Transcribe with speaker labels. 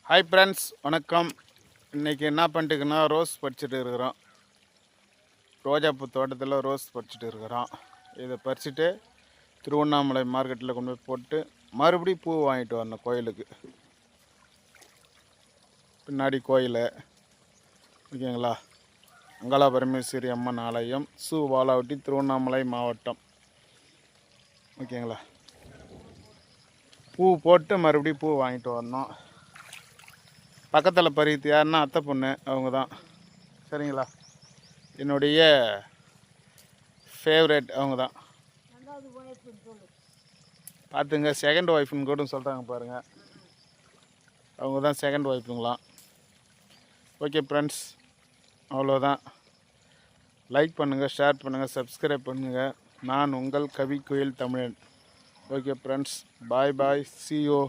Speaker 1: Hi friends, வணக்கம். இன்றைக்கி என்ன பண்ணிட்டுக்குன்னா ரோஸ் பறிச்சுட்டு இருக்கிறோம். ரோஜாப்பூ தோட்டத்தில் ரோஸ் பறிச்சுட்டு இருக்கிறோம். இதை பறிச்சுட்டு திருவண்ணாமலை மார்க்கெட்டில் கொண்டு போய் போட்டு மறுபடியும் பூ வாங்கிட்டு வரணும் கோயிலுக்கு. பின்னாடி கோயில் ஓகேங்களா. அங்காள பரமேஸ்வரி அம்மன் ஆலயம், வாலாவட்டி, திருவண்ணாமலை மாவட்டம் ஓகேங்களா. பூ போட்டு மறுபடியும் பூ வாங்கிட்டு வரணும். பக்கத்தில் பறித்து யாருன்னா அத்தை பொண்ணு, அவங்க தான். சரிங்களா, என்னுடைய ஃபேவரட் அவங்க தான். பார்த்துங்க, செகண்ட் ஒய்ஃப்னு கூட சொல்கிறாங்க பாருங்கள். அவங்க தான் செகண்ட் ஒய்ஃபுங்களாம். ஓகே ஃப்ரெண்ட்ஸ், அவ்வளோதான். லைக் பண்ணுங்கள், ஷேர் பண்ணுங்கள், சப்ஸ்கிரைப் பண்ணுங்கள். நான் உங்கள் கவி குயில் தமிழன். Okay friends, bye bye, see you.